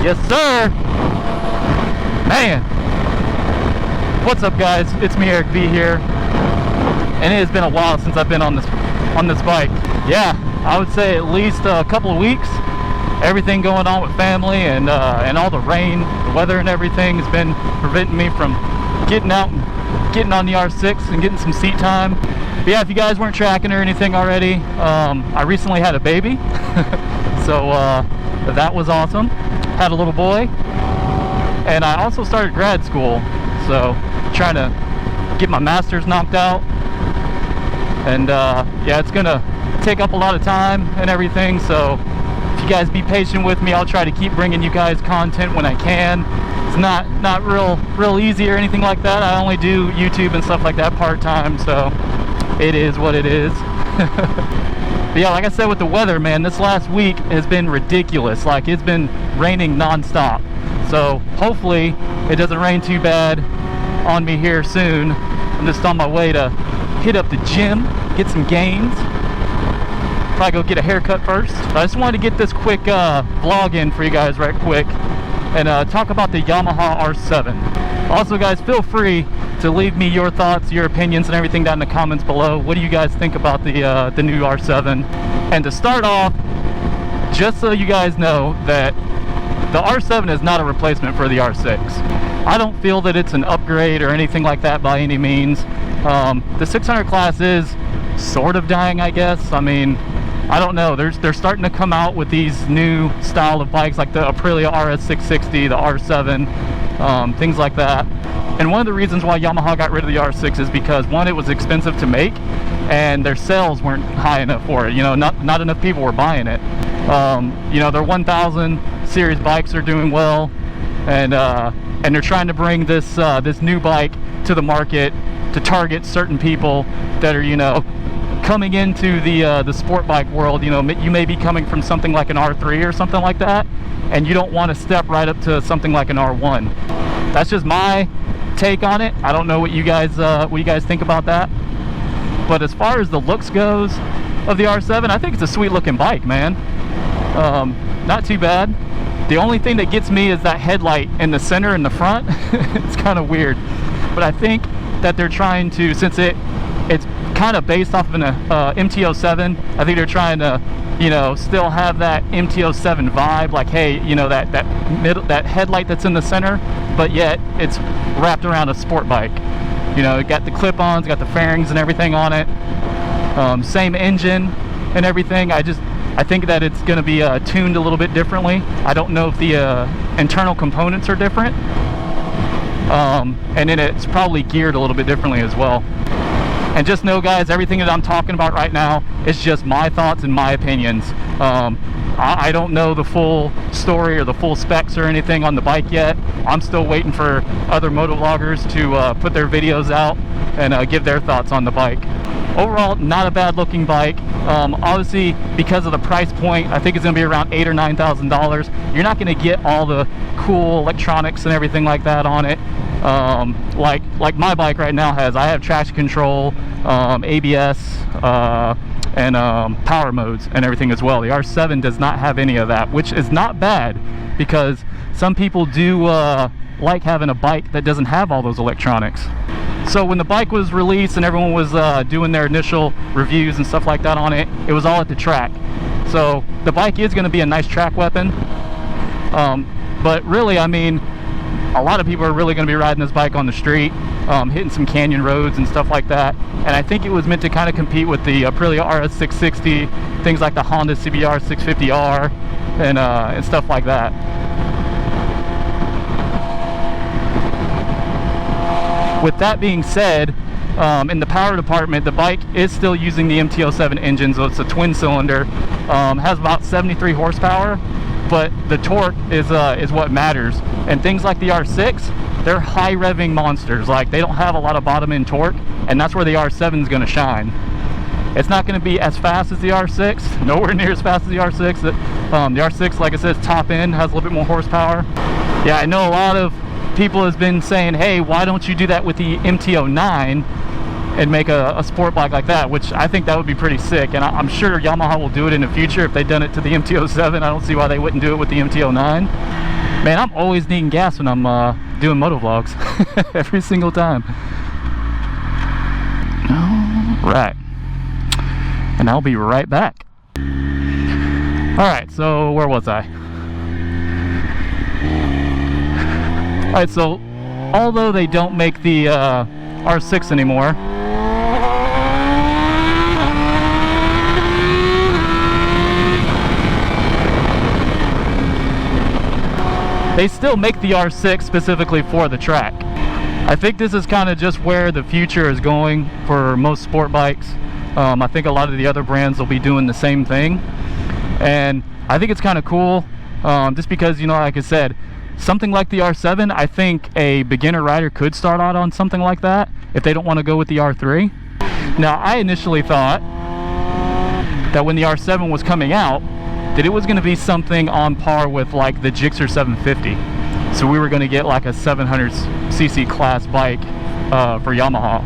Yes, sir. Man. What's up, guys? It's me, Eric B here. And it has been a while since I've been on this bike. Yeah, I would say at least a couple of weeks. Everything going on with family and all the rain, the weather and everything has been preventing me from getting out and getting on the R6 and getting some seat time. But yeah, if you guys weren't tracking or anything already, I recently had a baby. So that was awesome. Had a little boy. And I also started grad school. So trying to get my master's knocked out. And yeah, it's gonna take up a lot of time and everything. So if you guys be patient with me, I'll try to keep bringing you guys content when I can. It's not real easy or anything like that. I only do YouTube and stuff like that part-time, so it is what it is. But yeah, like I said with the weather, man, this last week has been ridiculous. Like, it's been raining non-stop. So hopefully it doesn't rain too bad on me here soon. I'm just on my way to hit up the gym, get some gains. Probably go get a haircut first. But I just wanted to get this quick vlog in for you guys right quick and talk about the Yamaha R7. Also, guys, feel free to leave me your thoughts, your opinions, and everything down in the comments below. What do you guys think about the new R7? And to start off, just so you guys know that the R7 is not a replacement for the R6. I don't feel that it's an upgrade or anything like that by any means. The 600 class is sort of dying, I guess. I mean, I don't know. They're starting to come out with these new style of bikes like the Aprilia RS660, the R7, things like that. And one of the reasons why Yamaha got rid of the R6 is because, one, it was expensive to make, and their sales weren't high enough for it. You know, not enough people were buying it. You know, their 1000 series bikes are doing well, and they're trying to bring this this new bike to the market to target certain people that are, you know, coming into the sport bike world. You know, you may be coming from something like an R3 or something like that, and you don't want to step right up to something like an R1. That's just my take on it. I don't know what you guys think about that. But as far as the looks goes of the R7, I think it's a sweet looking bike, man. Not too bad. The only thing that gets me is that headlight in the center in the front. It's kind of weird, but I think that they're trying to, since it's kind of based off of an MT-07, I think they're trying to, you know, still have that MT-07 vibe, like, hey, you know, that headlight that's in the center, but yet it's wrapped around a sport bike. You know, it got the clip-ons, got the fairings and everything on it, same engine and everything. I think that it's going to be tuned a little bit differently. I don't know if the internal components are different, and then it's probably geared a little bit differently as well. And just know, guys, everything that I'm talking about right now is just my thoughts and my opinions. I don't know the full story or the full specs or anything on the bike yet. I'm still waiting for other motovloggers to put their videos out and give their thoughts on the bike. Overall, not a bad looking bike. Obviously, because of the price point, I think it's going to be around $8,000 or $9,000. You're not going to get all the cool electronics and everything like that on it. Like my bike right now has. I have traction control, ABS, and power modes and everything as well. The R7 does not have any of that, which is not bad, because some people do like having a bike that doesn't have all those electronics. So when the bike was released and everyone was doing their initial reviews and stuff like that on it, it was all at the track. So the bike is going to be a nice track weapon. But really, I mean, a lot of people are really going to be riding this bike on the street, hitting some canyon roads and stuff like that. And I think it was meant to kind of compete with the Aprilia RS660, things like the Honda CBR 650R, and stuff like that. With that being said, in the power department, the bike is still using the MT-07 engine, so it's a twin cylinder, has about 73 horsepower, but the torque is what matters. And things like the R6, they're high revving monsters. Like, they don't have a lot of bottom end torque, and that's where the R7 is going to shine. It's not going to be as fast as the R6, nowhere near as fast as the R6. The R6, like I said, top end, has a little bit more horsepower. Yeah, I know a lot of people has been saying, hey, why don't you do that with the MT-09 and make a sport bike like that, which I think that would be pretty sick. And I'm sure Yamaha will do it in the future. If they've done it to the MT-07, I don't see why they wouldn't do it with the MT-09. Man, I'm always needing gas when I'm doing motovlogs. Every single time. Alright. And I'll be right back. Alright, so where was I? Alright, so although they don't make the R6 anymore, they still make the R6 specifically for the track. I think this is kind of just where the future is going for most sport bikes. I think a lot of the other brands will be doing the same thing, and I think it's kind of cool, just because, you know, like I said, something like the R7, I think a beginner rider could start out on something like that if they don't want to go with the R3. Now, I initially thought that when the R7 was coming out, that it was going to be something on par with like the Gixxer 750. So we were going to get like a 700cc class bike for Yamaha.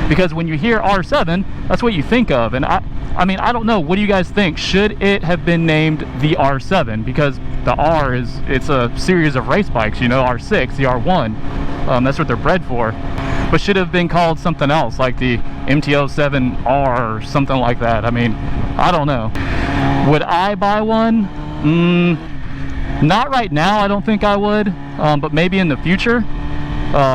Because when you hear R7, that's what you think of. And I mean, I don't know. What do you guys think? Should it have been named the R7? Because the R it's a series of race bikes, you know, R6, the R1. That's what they're bred for. But should have been called something else, like the MT-07R or something like that. I mean, I don't know. Would I buy one? Not right now, I don't think I would, but maybe in the future.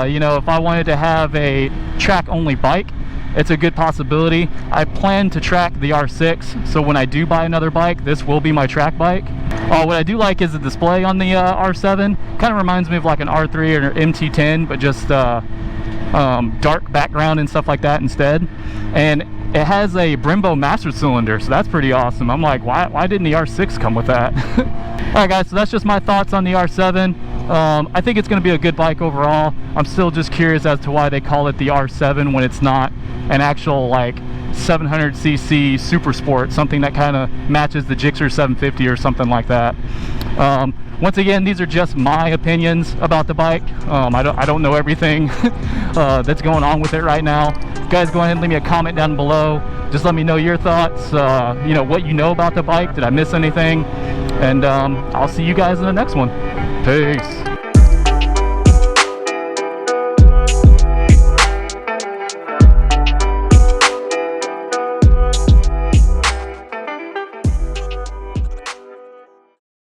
You know, if I wanted to have a track-only bike, it's a good possibility. I plan to track the R6, so when I do buy another bike, this will be my track bike. What I do like is the display on the R7. Kind of reminds me of like an R3 or an MT10, but just dark background and stuff like that instead. And it has a Brembo master cylinder, so that's pretty awesome. I'm like, why didn't the R6 come with that? Alright guys, so that's just my thoughts on the R7. I think it's going to be a good bike overall. I'm still just curious as to why they call it the R7 when it's not an actual like 700cc super sport, something that kind of matches the Gixxer 750 or something like that. Once again, these are just my opinions about the bike. I don't know everything that's going on with it right now. Guys, go ahead and leave me a comment down below. Just let me know your thoughts, you know, what you know about the bike. Did I miss anything? And I'll see you guys in the next one. Peace.